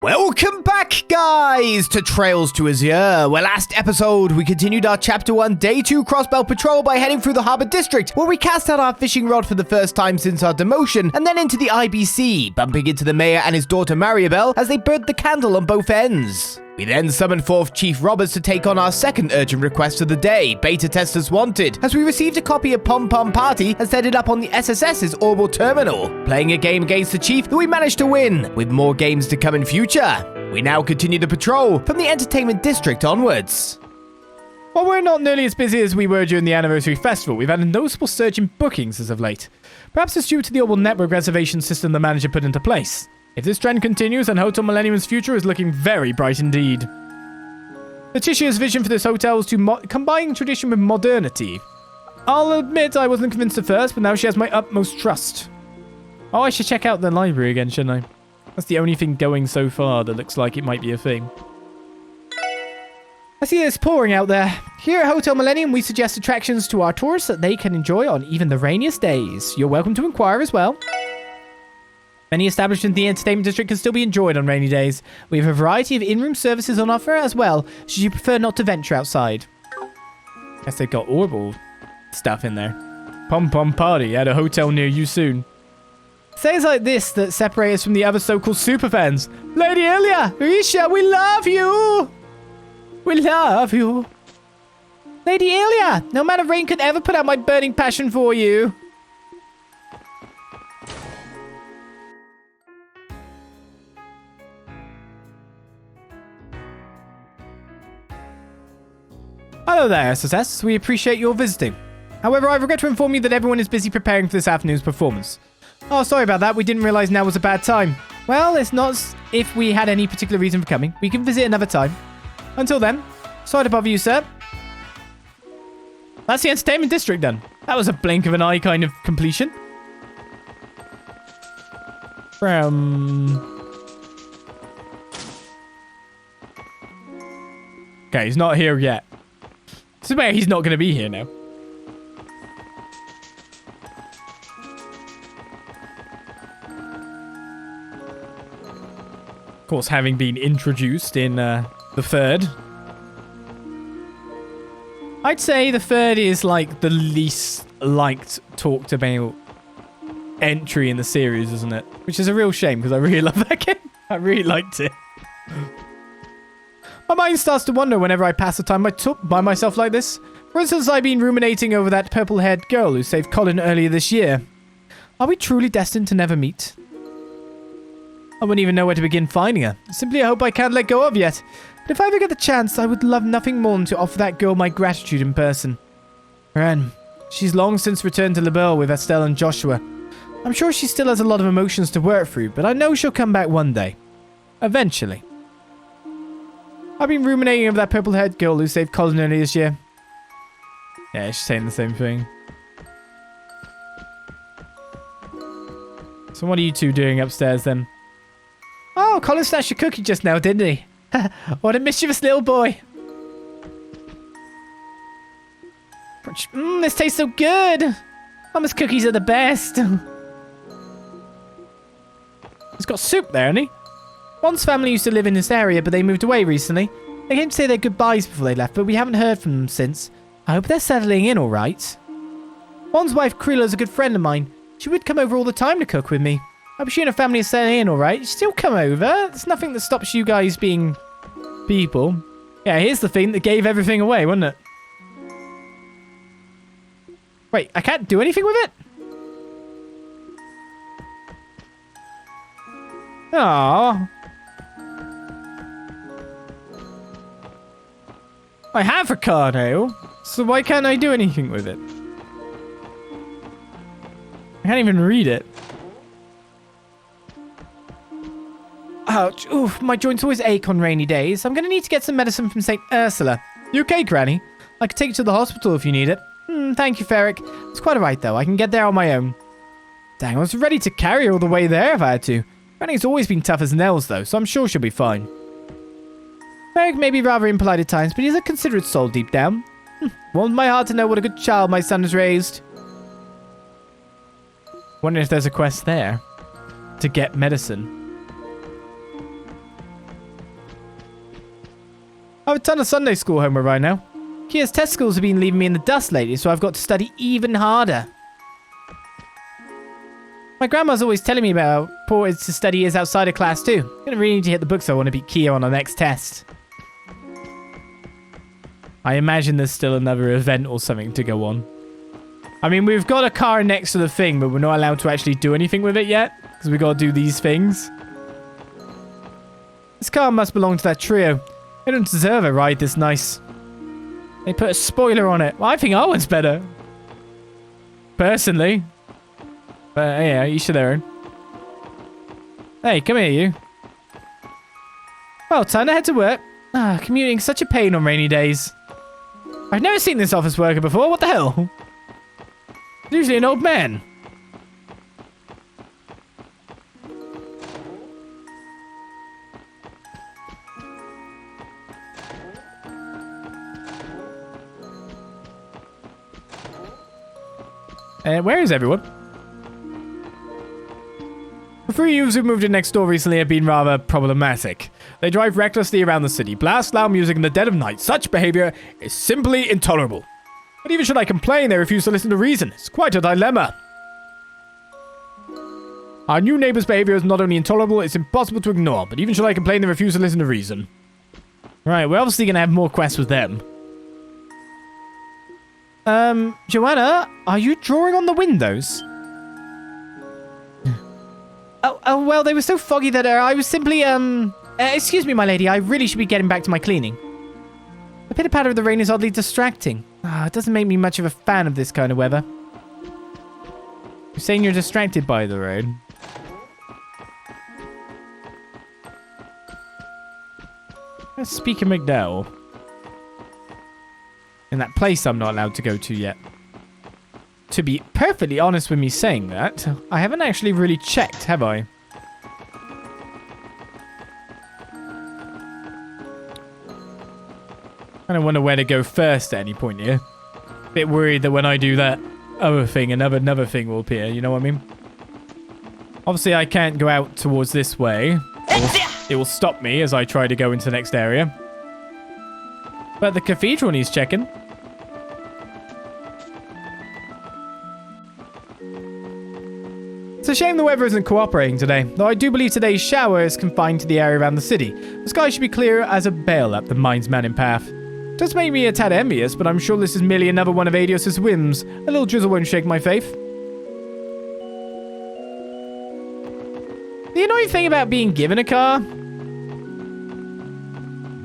Welcome back, guys, to Trails to Azure, where last episode we continued our Chapter 1 Day 2 Crossbell patrol by heading through the Harbour District, where we cast out our fishing rod for the first time since our demotion, and then into the IBC, bumping into the Mayor and his daughter Mariabelle as they burned the candle on both ends. We then summoned forth Chief Roberts to take on our second urgent request of the day, Beta Testers Wanted, as we received a copy of Pom Pom Party and set it up on the SSS's Orbital Terminal, playing a game against the Chief that we managed to win, with more games to come in future. We now continue the patrol from the Entertainment District onwards. While we're not nearly as busy as we were during the anniversary festival, we've had a noticeable surge in bookings as of late. Perhaps it's due to the Orbital Network reservation system the manager put into place. If this trend continues, then Hotel Millennium's future is looking very bright indeed. Letitia's vision for this hotel was to combine tradition with modernity. I'll admit I wasn't convinced at first, but now she has my utmost trust. Oh, I should check out the library again, shouldn't I? That's the only thing going so far that looks like it might be a thing. I see it's pouring out there. Here at Hotel Millennium, we suggest attractions to our tourists that they can enjoy on even the rainiest days. You're welcome to inquire as well. Many establishments in the entertainment district can still be enjoyed on rainy days. We have a variety of in-room services on offer as well, should you prefer not to venture outside. Guess they've got Orbital stuff in there. Pom Pom Party at a hotel near you soon. Sayings like this that separate us from the other so-called superfans. Lady Ilya! Risha, we love you! We love you. Lady Ilya! No amount of rain could ever put out my burning passion for you. Hello there, SSS. We appreciate your visiting. However, I regret to inform you that everyone is busy preparing for this afternoon's performance. Oh, sorry about that. We didn't realize now was a bad time. Well, it's not if we had any particular reason for coming. We can visit another time. Until then, sorry to bother you, sir. That's the entertainment district done. That was a blink of an eye kind of completion. Okay, he's not here yet. This is where he's not going to be here now. Of course, having been introduced in the third. I'd say the third is like the least liked, talked about entry in the series, isn't it? Which is a real shame because I really love that game. I really liked it. My mind starts to wander whenever I pass the time by myself like this. For instance, I've been ruminating over that purple-haired girl who saved Colin earlier this year. Are we truly destined to never meet? I wouldn't even know where to begin finding her. Simply a hope I can't let go of yet. But if I ever get the chance, I would love nothing more than to offer that girl my gratitude in person. Ren, she's long since returned to LaBelle with Estelle and Joshua. I'm sure she still has a lot of emotions to work through, but I know she'll come back one day. Eventually. I've been ruminating over that purple-haired girl who saved Colin earlier this year. Yeah, she's saying the same thing. So what are you two doing upstairs then? Oh, Colin snatched a cookie just now, didn't he? What a mischievous little boy. This tastes so good. Mama's cookies are the best. He's got soup there, hasn't he? Ron's family used to live in this area, but they moved away recently. They came to say their goodbyes before they left, but we haven't heard from them since. I hope they're settling in all right. Ron's wife, Krila, is a good friend of mine. She would come over all the time to cook with me. I hope she and her family are settling in all right. Still come over. There's nothing that stops you guys being people. Yeah, here's the thing that gave everything away, wasn't it? Wait, I can't do anything with it? Aww. I have Ricardo, so why can't I do anything with it? I can't even read it. Ouch. Oof, my joints always ache on rainy days. I'm going to need to get some medicine from St. Ursula. You okay, Granny? I could take you to the hospital if you need it. Thank you, Ferric. It's quite alright, though. I can get there on my own. Dang, I was ready to carry her all the way there if I had to. Granny's always been tough as nails, though, so I'm sure she'll be fine. Ferric may be rather impolite at times, but he's a considerate soul deep down. Warmed my heart to know what a good child my son has raised. Wonder if there's a quest there to get medicine. I have a ton of Sunday school homework right now. Kia's test scores have been leaving me in the dust lately, so I've got to study even harder. My grandma's always telling me about how important to study is outside of class too. I'm gonna really need to hit the books if I want to beat Kia on our next test. I imagine there's still another event or something to go on. I mean, we've got a car next to the thing, but we're not allowed to actually do anything with it yet, because we've got to do these things. This car must belong to that trio. They don't deserve a ride this nice. They put a spoiler on it. Well, I think our one's better. Personally. But yeah, each to their own. Hey, come here, you. Well, time to head to work. Commuting's such a pain on rainy days. I've never seen this office worker before. What the hell? It's usually an old man. Where is everyone? The three youths who moved in next door recently have been rather problematic. They drive recklessly around the city, blast loud music in the dead of night. Such behavior is simply intolerable. But even should I complain, they refuse to listen to reason. It's quite a dilemma. Our new neighbor's behavior is not only intolerable, it's impossible to ignore. But even should I complain, they refuse to listen to reason. Right, we're obviously going to have more quests with them. Joanna, are you drawing on the windows? Oh, well, they were so foggy that I was simply, excuse me, my lady, I really should be getting back to my cleaning. The pitter-patter of the rain is oddly distracting. It doesn't make me much of a fan of this kind of weather. You're saying you're distracted by the rain? Let's speak of McDowell. In that place I'm not allowed to go to yet. To be perfectly honest with me saying that, I haven't actually really checked, have I? I don't wonder where to go first at any point here. Bit worried that when I do that other thing, another thing will appear, you know what I mean? Obviously I can't go out towards this way. It will stop me as I try to go into the next area. But the cathedral needs checking. It's a shame the weather isn't cooperating today, though I do believe today's shower is confined to the area around the city. The sky should be clear as a bale up the mind's mountain path. It does make me a tad envious, but I'm sure this is merely another one of Adios' whims. A little drizzle won't shake my faith. The annoying thing about being given a car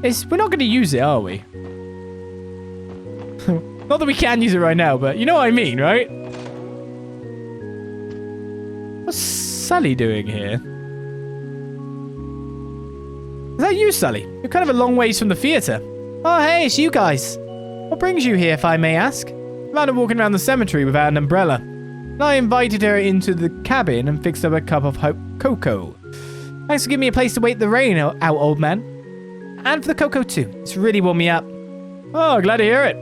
is we're not going to use it, are we? Not that we can use it right now, but you know what I mean, right? What's Sully doing here? Is that you, Sully? You're kind of a long ways from the theatre. Oh, hey, it's you guys. What brings you here, if I may ask? I found her walking around the cemetery without an umbrella. And I invited her into the cabin and fixed up a cup of cocoa. Thanks for giving me a place to wait the rain out, old man. And for the cocoa, too. It's really warmed me up. Oh, glad to hear it.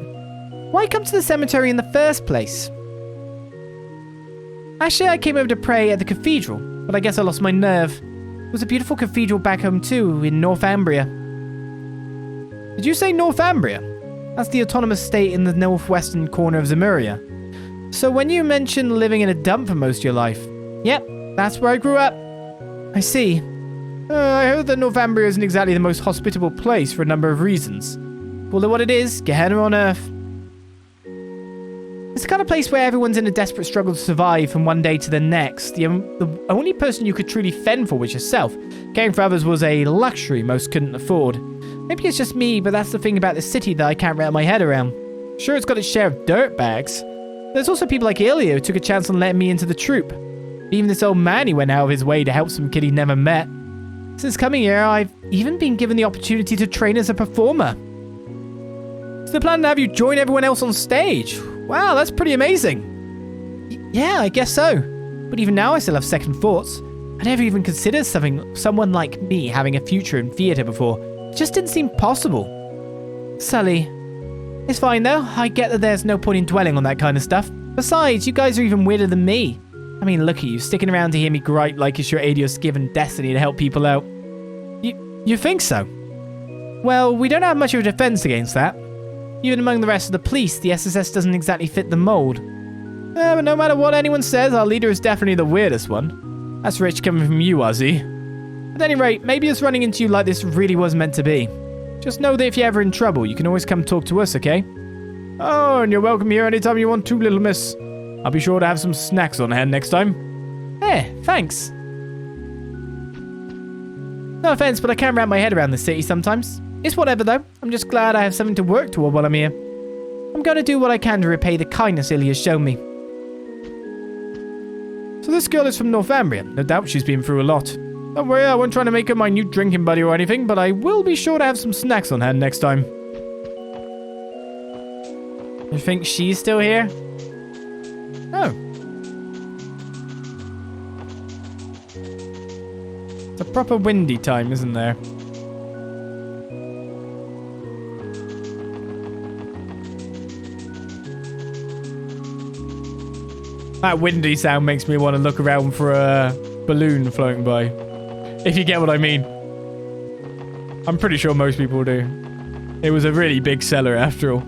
Why come to the cemetery in the first place? Actually, I came over to pray at the cathedral, but I guess I lost my nerve. There was a beautiful cathedral back home too, in Northumbria. Did you say Northumbria? That's the autonomous state in the northwestern corner of Zemuria. So when you mentioned living in a dump for most of your life, yep, that's where I grew up. I see. I heard that Northumbria isn't exactly the most hospitable place for a number of reasons. Call it what it is, Gehenna on Earth. It's the kind of place where everyone's in a desperate struggle to survive from one day to the next. The only person you could truly fend for was yourself. Caring for others was a luxury most couldn't afford. Maybe it's just me, but that's the thing about this city that I can't wrap my head around. Sure, it's got its share of dirtbags. There's also people like Ilya who took a chance on letting me into the troupe. Even this old man, he went out of his way to help some kid he never met. Since coming here, I've even been given the opportunity to train as a performer. It's the plan to have you join everyone else on stage. Wow, that's pretty amazing. Yeah, I guess so. But even now I still have second thoughts. I never even considered someone like me having a future in theatre before. It just didn't seem possible. Sully. It's fine though. I get that there's no point in dwelling on that kind of stuff. Besides, you guys are even weirder than me. I mean, look at you, sticking around to hear me gripe like it's your Adios given destiny to help people out. You think so? Well, we don't have much of a defense against that. Even among the rest of the police, the SSS doesn't exactly fit the mold. But no matter what anyone says, our leader is definitely the weirdest one. That's rich coming from you, Ozzy. At any rate, maybe us running into you like this really was meant to be. Just know that if you're ever in trouble, you can always come talk to us, okay? Oh, and you're welcome here anytime you want to, little miss. I'll be sure to have some snacks on hand next time. Thanks. No offense, but I can't wrap my head around the city sometimes. It's whatever, though. I'm just glad I have something to work toward while I'm here. I'm going to do what I can to repay the kindness Illy has shown me. So this girl is from Northumbria. No doubt she's been through a lot. Don't worry, I won't try to make her my new drinking buddy or anything, but I will be sure to have some snacks on hand next time. You think she's still here? Oh. It's a proper windy time, isn't there? That windy sound makes me want to look around for a balloon floating by. If you get what I mean. I'm pretty sure most people do. It was a really big seller after all.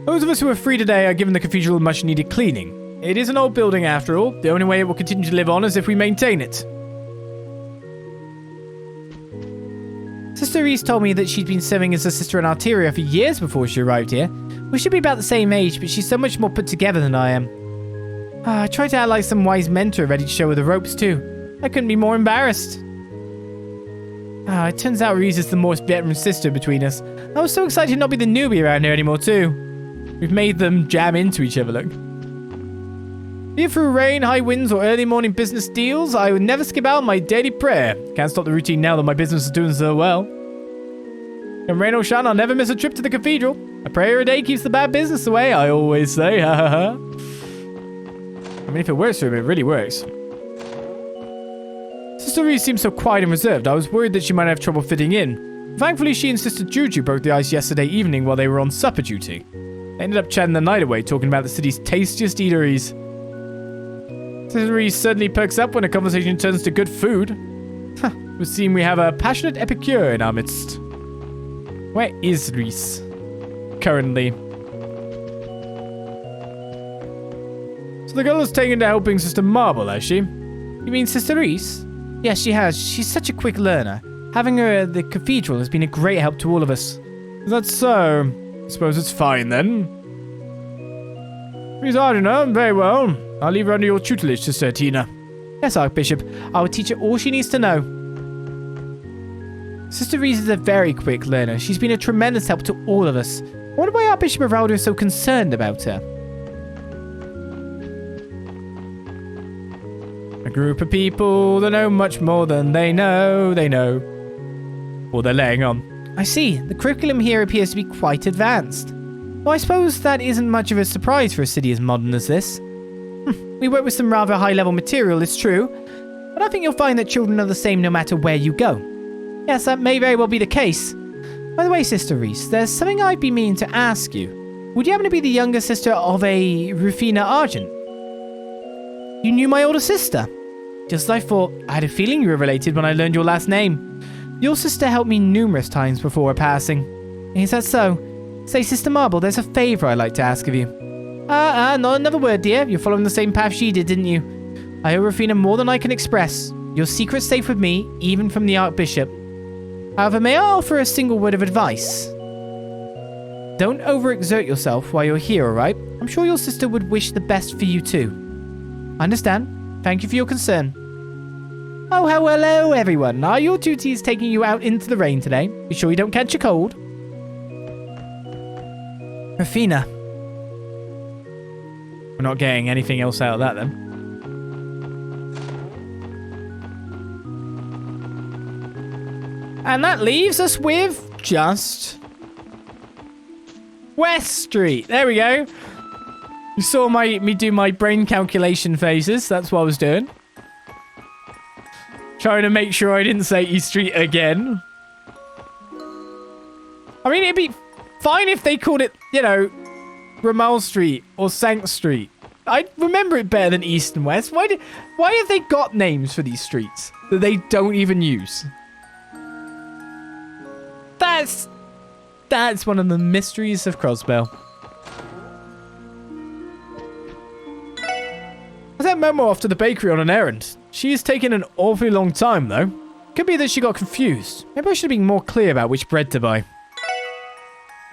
Those of us who are free today are given the cathedral a much needed cleaning. It is an old building after all. The only way it will continue to live on is if we maintain it. Sister Reese told me that she'd been serving as a sister in Arteria for years before she arrived here. We should be about the same age, but she's so much more put together than I am. I tried to act like some wise mentor ready to show her the ropes too. I couldn't be more embarrassed. It turns out Reese is the most veteran sister between us. I was so excited to not be the newbie around here anymore too. We've made them jam into each other, look. Be it through rain, high winds, or early morning business deals, I would never skip out my daily prayer. Can't stop the routine now that my business is doing so well. And rain or shine, I'll never miss a trip to the cathedral. A prayer a day keeps the bad business away, I always say. Ha ha ha. I mean, if it works for him, it really works. Sister Reese seems so quiet and reserved. I was worried that she might have trouble fitting in. Thankfully, she and Sister Juju broke the ice yesterday evening while they were on supper duty. They ended up chatting the night away, talking about the city's tastiest eateries. Sister Reese certainly perks up when a conversation turns to good food. Huh, it would seem we have a passionate epicure in our midst. Where is Reese? Currently. So the girl has taken to helping Sister Marble, has she? You mean Sister Reese? Yes, she has. She's such a quick learner. Having her at the cathedral has been a great help to all of us. Is that so? I suppose it's fine then. Miss Ardina, very well. I'll leave her under your tutelage, Sister Tina. Yes, Archbishop. I will teach her all she needs to know. Sister Reese is a very quick learner. She's been a tremendous help to all of us. I wonder why Archbishop Everaldo is so concerned about her. A group of people that know much more than they know. Or they're laying on. I see. The curriculum here appears to be quite advanced. Well, I suppose that isn't much of a surprise for a city as modern as this. We work with some rather high-level material, it's true, but I think you'll find that children are the same no matter where you go. Yes, that may very well be the case. By the way, Sister Reese, there's something I'd be meaning to ask you. Would you happen to be the younger sister of a Rufina Argent? You knew my older sister? Just as I thought. I had a feeling you were related when I learned your last name. Your sister helped me numerous times before her passing. Is that so? Say, Sister Marble, there's a favour I'd like to ask of you. Not another word, dear. You're following the same path she did, didn't you? I owe Rufina more than I can express. Your secret's safe with me, even from the Archbishop. However, may I offer a single word of advice? Don't overexert yourself while you're here, alright? I'm sure your sister would wish the best for you too. I understand. Thank you for your concern. Oh, hello everyone. Are your duties taking you out into the rain today? Be sure you don't catch a cold. Rufina. We're not getting anything else out of that then. And that leaves us with just West Street. There we go. You saw me do my brain calculation phases. That's what I was doing. Trying to make sure I didn't say East Street again. I mean, it'd be fine if they called it, you know, Ramal Street or Sank Street. I remember it better than East and West. Why have they got names for these streets that they don't even use? That's one of the mysteries of Crossbell. I sent Momo off to the bakery on an errand. She has taken an awfully long time, though. Could be that she got confused. Maybe I should have been more clear about which bread to buy.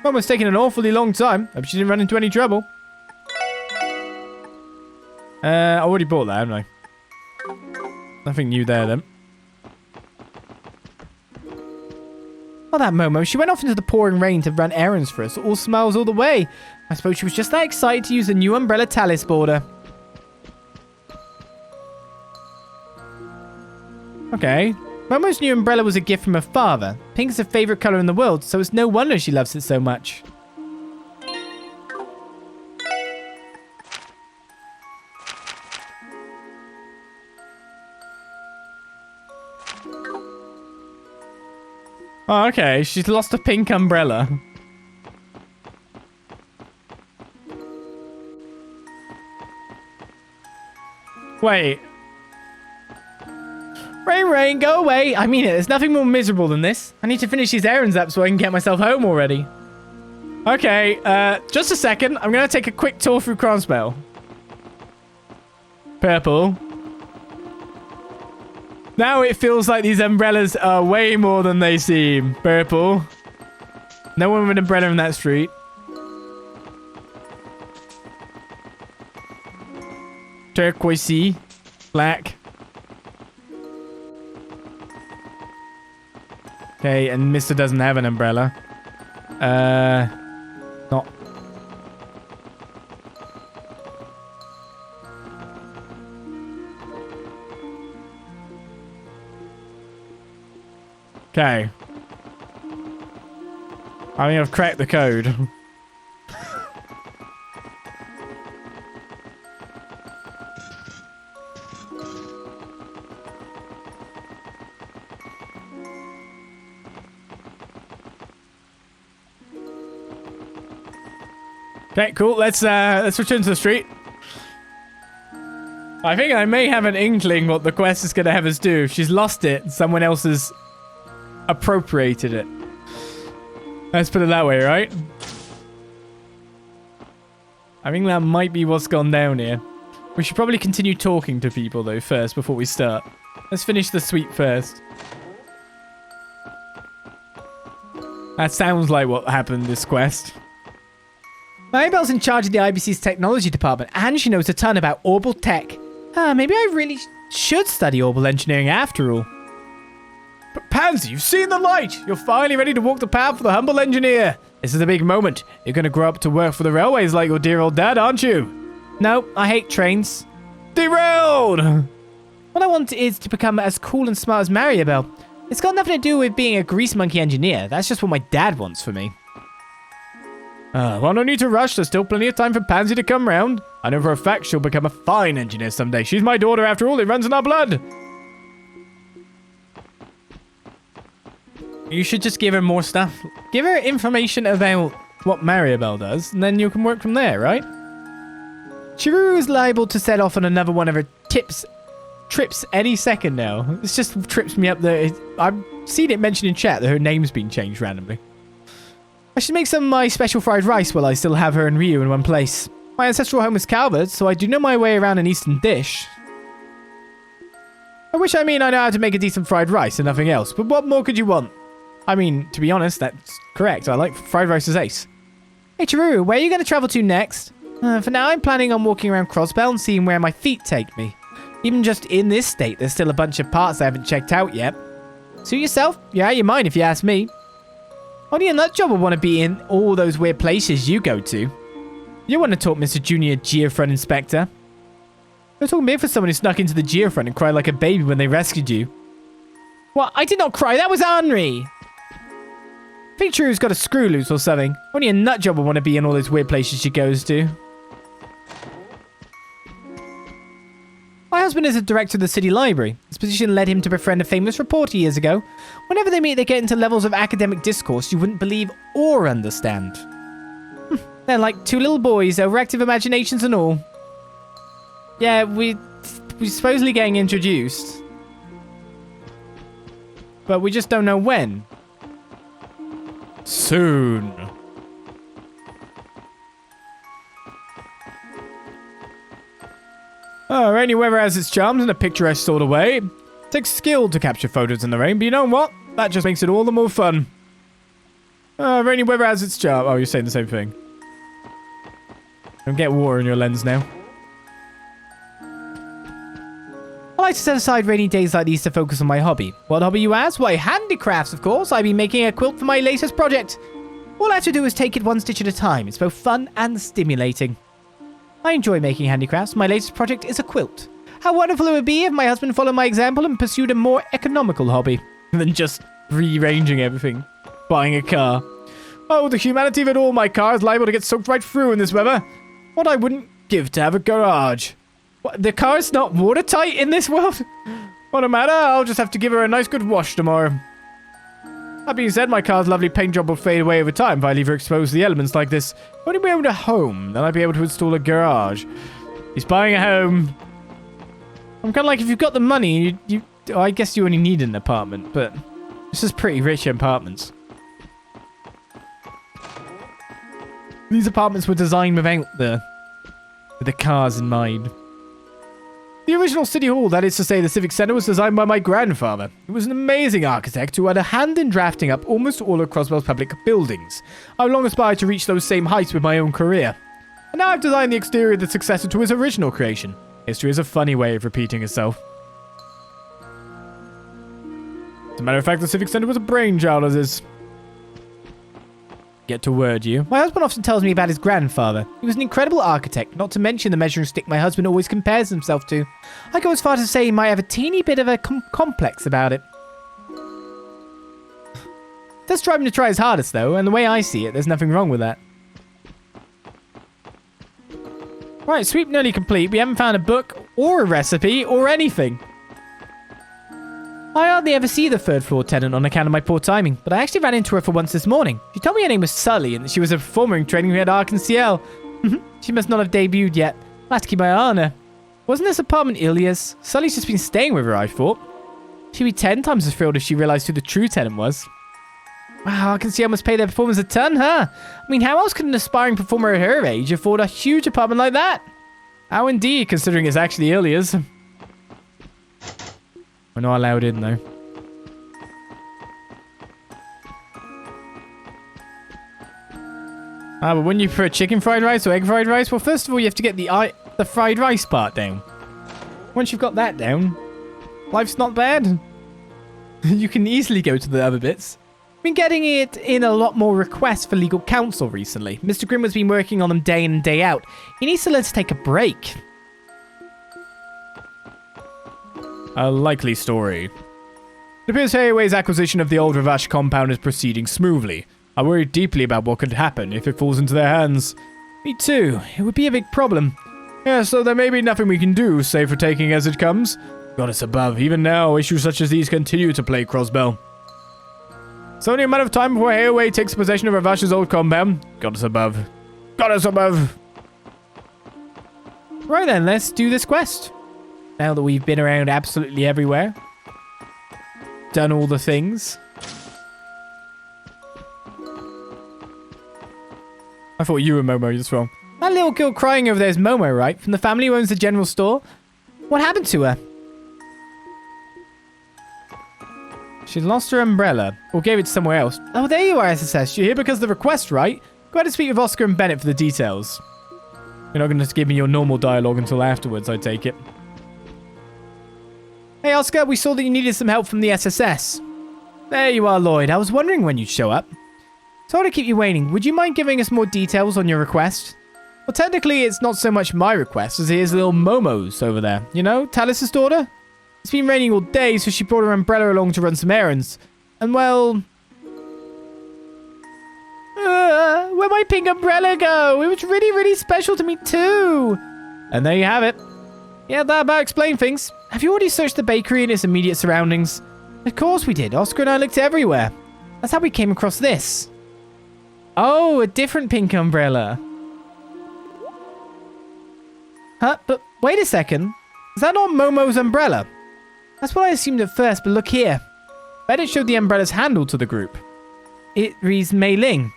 Momo's taken an awfully long time. Hope she didn't run into any trouble. I already bought that, haven't I? Nothing new there, then. Oh, that Momo. She went off into the pouring rain to run errands for us. All smiles all the way. I suppose she was just that excited to use the new umbrella talus border. Okay. Momo's new umbrella was a gift from her father. Pink is her favorite color in the world, so it's no wonder she loves it so much. Oh, okay. She's lost a pink umbrella. Wait. Rain, go away. I mean it. There's nothing more miserable than this. I need to finish these errands up so I can get myself home already. Okay, just a second. I'm going to take a quick tour through Crossbell. Purple. Now it feels like these umbrellas are way more than they seem. Purple. No one with an umbrella in that street. Turquoisey. Black. Okay, and Mr. doesn't have an umbrella. Not. Okay. I think I've cracked the code. Okay, cool. Let's return to the street. I think I may have an inkling what the quest is going to have us do. If she's lost it, someone else has appropriated it. Let's put it that way, right? I think that might be what's gone down here. We should probably continue talking to people, though, first, before we start. Let's finish the sweep first. That sounds like what happened this quest. Maribel's in charge of the IBC's technology department, and she knows a ton about orbital tech. Maybe I really should study orbital engineering after all. But Pansy, you've seen the light! You're finally ready to walk the path for the humble engineer. This is a big moment. You're going to grow up to work for the railways like your dear old dad, aren't you? No, I hate trains. Derailed! What I want is to become as cool and smart as Maribel. It's got nothing to do with being a grease monkey engineer. That's just what my dad wants for me. Well, no need to rush. There's still plenty of time for Pansy to come round. I know for a fact she'll become a fine engineer someday. She's my daughter after all. It runs in our blood. You should just give her more stuff. Give her information about what Maribel does, and then you can work from there, right? Chiruru is liable to set off on another one of her trips any second now. This just trips me up there. I've seen it mentioned in chat that her name's been changed randomly. I should make some of my special fried rice while I still have her and Ryu in one place. My ancestral home is Calvert, so I do know my way around an Eastern dish. I know how to make a decent fried rice and nothing else, but what more could you want? I mean, to be honest, that's correct. I like fried rice as ace. Hey Chiruru, where are you going to travel to next? For now, I'm planning on walking around Crossbell and seeing where my feet take me. Even just in this state, there's still a bunch of parts I haven't checked out yet. Suit yourself. You're out of your mind if you ask me. Only a nut job would want to be in all those weird places you go to. You want to talk, Mr. Junior Geofront Inspector. You're talking me for someone who snuck into the Geofront and cried like a baby when they rescued you. What? I did not cry. That was Henri. I think Chiruru's got a screw loose or something. Only a nut job would want to be in all those weird places she goes to. My husband is a director of the city library. His position led him to befriend a famous reporter years ago. Whenever they meet, they get into levels of academic discourse you wouldn't believe or understand. They're like two little boys, overactive imaginations and all. Yeah, we're supposedly getting introduced. But we just don't know when. Soon. Oh, rainy weather has its charms in a picturesque sort of way. It takes skill to capture photos in the rain, but you know what? That just makes it all the more fun. Rainy weather has its charm. Oh, you're saying the same thing. Don't get water in your lens now. I like to set aside rainy days like these to focus on my hobby. What hobby you ask? Why, handicrafts, of course. I've been making a quilt for my latest project. All I have to do is take it one stitch at a time. It's both fun and stimulating. I enjoy making handicrafts. My latest project is a quilt. How wonderful it would be if my husband followed my example and pursued a more economical hobby than just rearranging everything. Buying a car. Oh, the humanity of it all. My car is liable to get soaked right through in this weather. What I wouldn't give to have a garage. What, the car's not watertight in this world? What a matter, I'll just have to give her a nice good wash tomorrow. That being said, my car's lovely paint job will fade away over time if I leave her exposed to the elements like this. When we own a home, then I'd be able to install a garage. He's buying a home. I'm kind of like, if you've got the money, I guess you only need an apartment, but this is pretty rich apartments. These apartments were designed without the cars in mind. The original City Hall, that is to say the Civic Center, was designed by my grandfather. He was an amazing architect who had a hand in drafting up almost all of Crossbell's public buildings. I've long aspired to reach those same heights with my own career. And now I've designed the exterior of the successor to his original creation. History is a funny way of repeating itself. As a matter of fact, the Civic Center was a brainchild of his. Get to word you. My husband often tells me about his grandfather. He was an incredible architect, not to mention the measuring stick my husband always compares himself to. I go as far to say he might have a teeny bit of a complex about it. Does drive him to try his hardest though, and the way I see it, there's nothing wrong with that. Right, sweep nearly complete. We haven't found a book, or a recipe, or anything. I hardly ever see the third floor tenant on account of my poor timing, but I actually ran into her for once this morning. She told me her name was Sully and that she was a performer in training at Ark and CL. She must not have debuted yet. I'll have to keep my eye on her. Wasn't this apartment Ilya's? Sully's just been staying with her, I thought. She'd be 10 times as thrilled if she realised who the true tenant was. Wow, I can see I must pay their performers a ton, huh? I mean, how else could an aspiring performer at her age afford a huge apartment like that? How indeed, considering it's actually Ilya's. We're not allowed in, though. But wouldn't you prefer chicken fried rice or egg fried rice? Well, first of all, you have to get the fried rice part down. Once you've got that down, life's not bad. You can easily go to the other bits. I've been getting it in a lot more requests for legal counsel recently. Mr. Grimwood's been working on them day in and day out. He needs to learn to take a break. A likely story. It appears Hayway's acquisition of the old Ravash compound is proceeding smoothly. I worry deeply about what could happen if it falls into their hands. Me too. It would be a big problem. Yeah, so there may be nothing we can do, save for taking as it comes. Goddess above, even now, issues such as these continue to plague Crossbell. It's only a matter of time before Hayway takes possession of Ravash's old compound. Goddess above. Goddess above! Right then, let's do this quest. Now that we've been around absolutely everywhere. Done all the things. I thought you were Momo, you're wrong. That little girl crying over there is Momo, right? From the family who owns the general store? What happened to her? She lost her umbrella. Or gave it somewhere else. Oh, there you are, SSS. You're here because of the request, right? Go ahead and speak with Oscar and Bennett for the details. You're not going to give me your normal dialogue until afterwards, I take it. Hey, Oscar, we saw that you needed some help from the SSS. There you are, Lloyd. I was wondering when you'd show up. Sorry to keep you waiting. Would you mind giving us more details on your request? Well, technically, it's not so much my request as it is little Momo's over there. You know, Talis' daughter? It's been raining all day, so she brought her umbrella along to run some errands. And, well... where'd my pink umbrella go? It was really, really special to me, too. And there you have it. Yeah, that about explains things. Have you already searched the bakery and its immediate surroundings? Of course we did. Oscar and I looked everywhere. That's how we came across this. Oh, a different pink umbrella. Huh? But Wait a second. Is that not Momo's umbrella? That's what I assumed at first, but look here. Reddit showed the umbrella's handle to the group. It reads Mei Ling.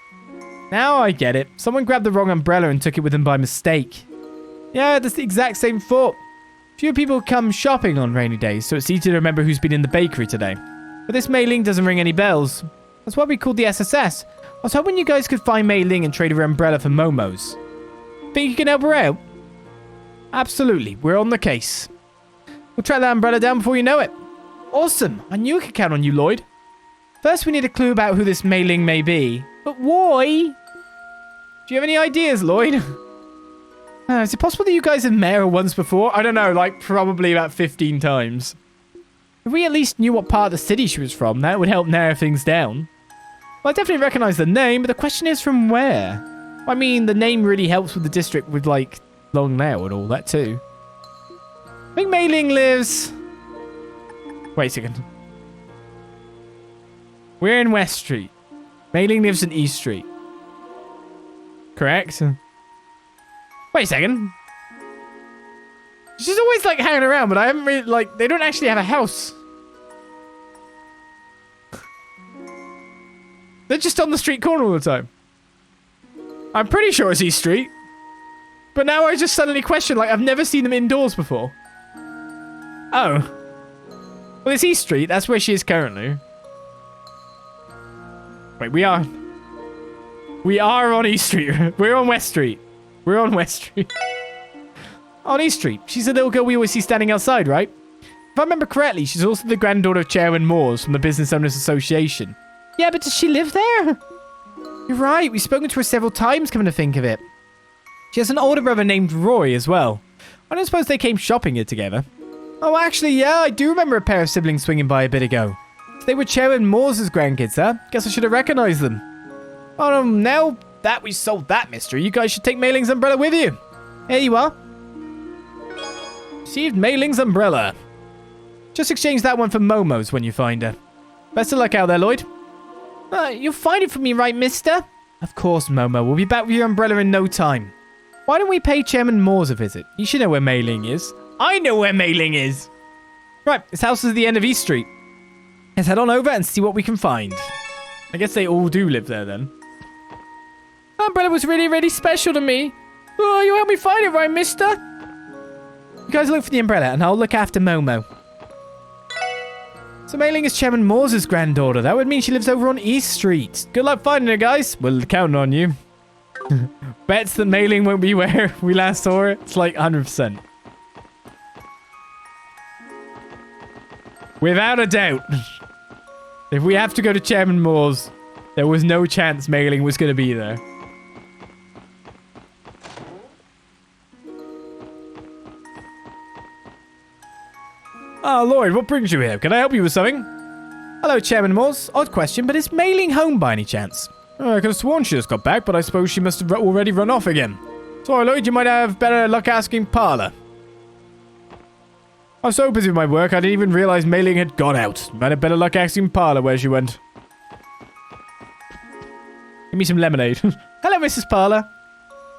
Now I get it. Someone grabbed the wrong umbrella and took it with them by mistake. Yeah, that's the exact same thought. Fewer people come shopping on rainy days, so it's easy to remember who's been in the bakery today. But this Mei Ling doesn't ring any bells. That's why we called the SSS. I was hoping you guys could find Mei Ling and trade her umbrella for Momo's. Think you can help her out? Absolutely. We're on the case. We'll track that umbrella down before you know it. Awesome. I knew I could count on you, Lloyd. First, we need a clue about who this Mei Ling may be. But why? Do you have any ideas, Lloyd? Is it possible that you guys have met her once before? I don't know, like probably about 15 times. If we at least knew what part of the city she was from, that would help narrow things down. Well, I definitely recognize the name, but the question is from where? I mean, the name really helps with the district with, like, Long Now and all that, too. I think Mei Ling lives... Wait a second. We're in West Street. Mei Ling lives in East Street. Correct? Wait a second. She's always, like, hanging around, but I haven't really, like... They don't actually have a house. They're just on the street corner all the time. I'm pretty sure it's East Street. But now I just suddenly question, like, I've never seen them indoors before. Oh. Well, it's East Street. That's where she is currently. Wait, we are on East Street. We're on West Street. We're on West Street. On East Street. She's a little girl we always see standing outside, right? If I remember correctly, she's also the granddaughter of Chairman Morges from the Business Owners Association. Yeah, but does she live there? You're right. We've spoken to her several times, coming to think of it. She has an older brother named Roy as well. I don't suppose they came shopping here together. Oh, actually, yeah, I do remember a pair of siblings swinging by a bit ago. So they were Chairman Morges' grandkids, huh? Guess I should have recognized them. Oh, now that we solved that mystery, you guys should take Mei Ling's umbrella with you. Here you are. Received Mei Ling's umbrella. Just exchange that one for Momo's when you find her. Best of luck out there, Lloyd. You'll find it for me, right, mister? Of course, Momo. We'll be back with your umbrella in no time. Why don't we pay Chairman Morges a visit? You should know where Mei Ling is. I know where Mei Ling is. Right, this house is at the end of East Street. Let's head on over and see what we can find. I guess they all do live there then. That umbrella was really, really special to me. Oh, you helped me find it, right, mister? You guys look for the umbrella and I'll look after Momo. So Mei Ling is Chairman Morges' granddaughter. That would mean she lives over on East Street. Good luck finding her, guys. We'll count on you. Bets that Mei Ling won't be where we last saw her. It's like 100%. Without a doubt. If we have to go to Chairman Morges, there was no chance Mei Ling was going to be there. Ah, Lloyd, what brings you here? Can I help you with something? Hello, Chairman Morges. Odd question, but is Mei Ling home by any chance? I could have sworn she just got back, but I suppose she must have already run off again. Sorry, Lloyd, you might have better luck asking Parlor. I was so busy with my work, I didn't even realize Mei Ling had gone out. You might have better luck asking Parlor where she went. Give me some lemonade. Hello, Mrs. Parlor.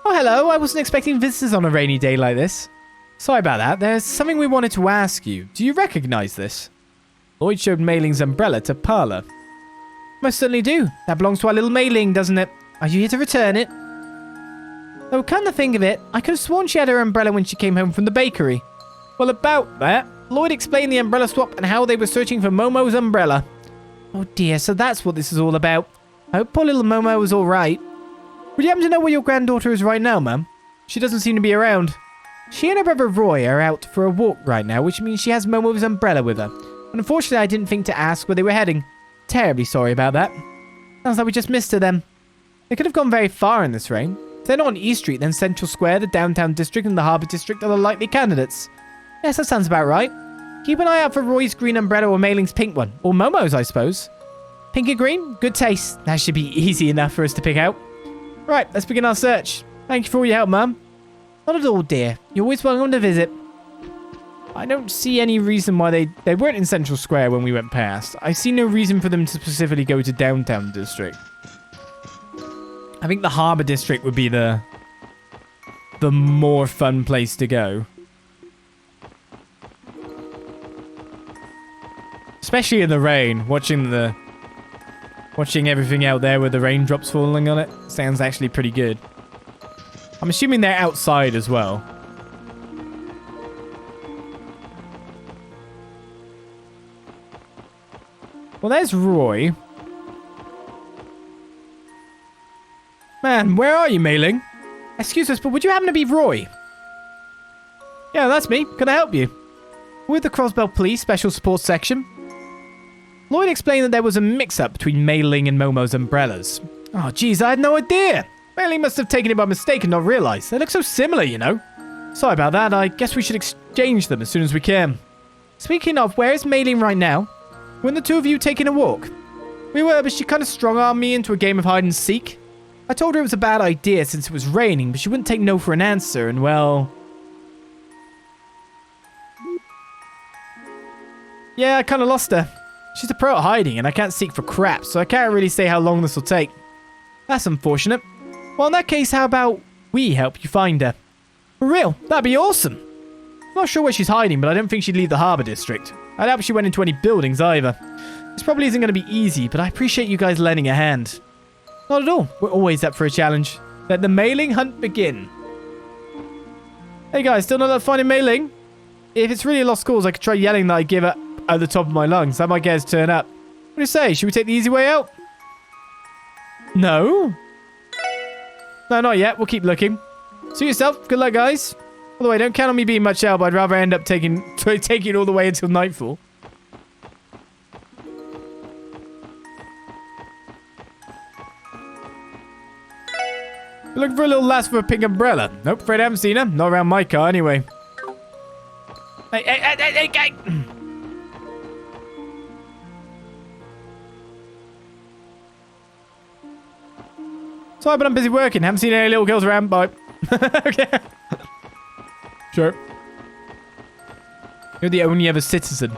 Oh, hello. I wasn't expecting visitors on a rainy day like this. Sorry about that. There's something we wanted to ask you. Do you recognize this? Lloyd showed Mei Ling's umbrella to Parlor. Most certainly do. That belongs to our little Mei Ling, doesn't it? Are you here to return it? Though, come to think of it, I could have sworn she had her umbrella when she came home from the bakery. Well, about that, Lloyd explained the umbrella swap and how they were searching for Momo's umbrella. Oh dear, so that's what this is all about. I hope poor little Momo was alright. Would you happen to know where your granddaughter is right now, ma'am? She doesn't seem to be around. She and her brother Roy are out for a walk right now, which means she has Momo's umbrella with her. And unfortunately, I didn't think to ask where they were heading. Terribly sorry about that. Sounds like we just missed her then. They could have gone very far in this rain. If they're not on East Street, then Central Square, the Downtown District, and the Harbour District are the likely candidates. Yes, that sounds about right. Keep an eye out for Roy's green umbrella or Mei Ling's pink one. Or Momo's, I suppose. Pink and green? Good taste. That should be easy enough for us to pick out. Right, let's begin our search. Thank you for all your help, Mum. Not at all, dear. You're always welcome to visit. I don't see any reason why they weren't in Central Square when we went past. I see no reason for them to specifically go to Downtown District. I think the Harbour District would be the more fun place to go. Especially in the rain, watching everything out there with the raindrops falling on it sounds actually pretty good. I'm assuming they're outside as well. Well, there's Roy. Man, where are you, Mei-Ling? Excuse us, but would you happen to be Roy? Yeah, that's me. Can I help you? With the Crossbell Police Special Support Section. Lloyd explained that there was a mix-up between Mei-Ling and Momo's umbrellas. Oh, geez, I had no idea. Mei-Ling must have taken it by mistake and not realized. They look so similar, you know. Sorry about that. I guess we should exchange them as soon as we can. Speaking of, where is Mei-Ling right now? Weren't the two of you taking a walk? We were, but she kind of strong-armed me into a game of hide-and-seek. I told her it was a bad idea since it was raining, but she wouldn't take no for an answer, and well... Yeah, I kind of lost her. She's a pro at hiding, and I can't seek for crap, so I can't really say how long this will take. That's unfortunate. Well, in that case, how about we help you find her? For real? That'd be awesome. I'm not sure where she's hiding, but I don't think she'd leave the Harbour District. I doubt she went into any buildings either. This probably isn't going to be easy, but I appreciate you guys lending a hand. Not at all. We're always up for a challenge. Let the Mei-Ling hunt begin. Hey guys, still not finding Mei-Ling? If it's really a lost cause, I could try yelling that I give up at the top of my lungs. That might get us to turn up. What do you say? Should we take the easy way out? No? No, not yet. We'll keep looking. Suit yourself. Good luck, guys. By the way, don't count on me being much help. I'd rather end up taking it all the way until nightfall. We're looking for a little lass with a pink umbrella. Nope, afraid I haven't seen her. Not around my car, anyway. Hey. Sorry, but I'm busy working. Haven't seen any little girls around. Bye. Okay. Sure. You're the only other citizen.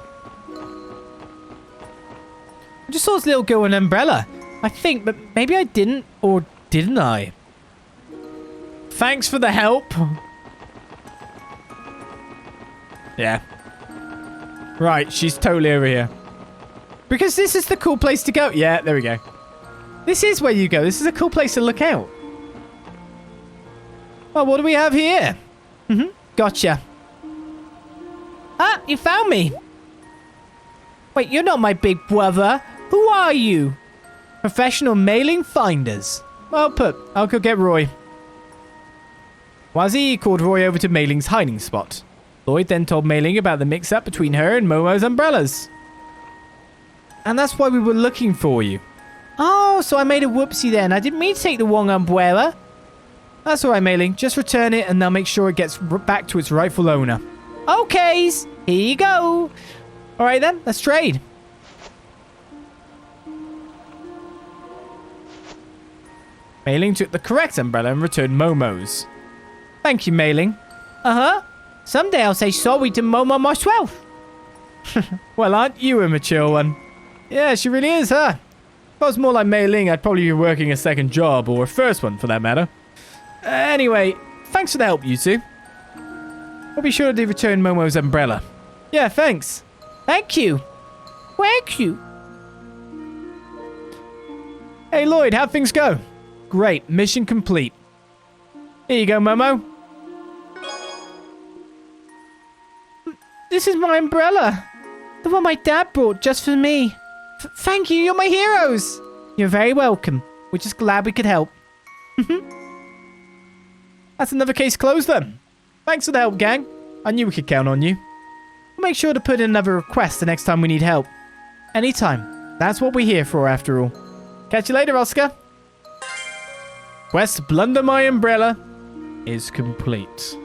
I just saw this little girl with an umbrella. I think, but maybe I didn't, or didn't I? Thanks for the help. Yeah. Right, she's totally over here. Because this is the cool place to go. Yeah, there we go. This is where you go. This is a cool place to look out. Well, what do we have here? Gotcha. Ah, you found me. Wait, you're not my big brother. Who are you? Professional Mei-Ling finders. Well put. I'll go get Roy. Wazi called Roy over to Mei-Ling's hiding spot. Lloyd then told Mei-Ling about the mix-up between her and Momo's umbrellas. And that's why we were looking for you. Oh, so I made a whoopsie then. I didn't mean to take the wrong umbrella. That's alright, Mei-Ling. Just return it and they'll make sure it gets back to its rightful owner. Okays. Here you go. Alright then, let's trade. Mei-Ling took the correct umbrella and returned Momo's. Thank you, Mei-Ling. Uh-huh. Someday I'll say sorry to Momo myself. Well, aren't you a mature one? Yeah, she really is, huh? If I was more like Mei-Ling, I'd probably be working a second job, or a first one for that matter. Anyway, thanks for the help, you two. I'll be sure to return Momo's umbrella. Yeah, thanks. Thank you. Thank you. Hey, Lloyd, how'd things go? Great, mission complete. Here you go, Momo. This is my umbrella. The one my dad brought just for me. Thank you, you're my heroes. You're very welcome. We're just glad we could help. That's another case closed then. Thanks for the help, gang. I knew we could count on you. We'll make sure to put in another request the next time we need help. Anytime. That's what we're here for, after all. Catch you later, Oscar. Quest Blunder My Umbrella is complete.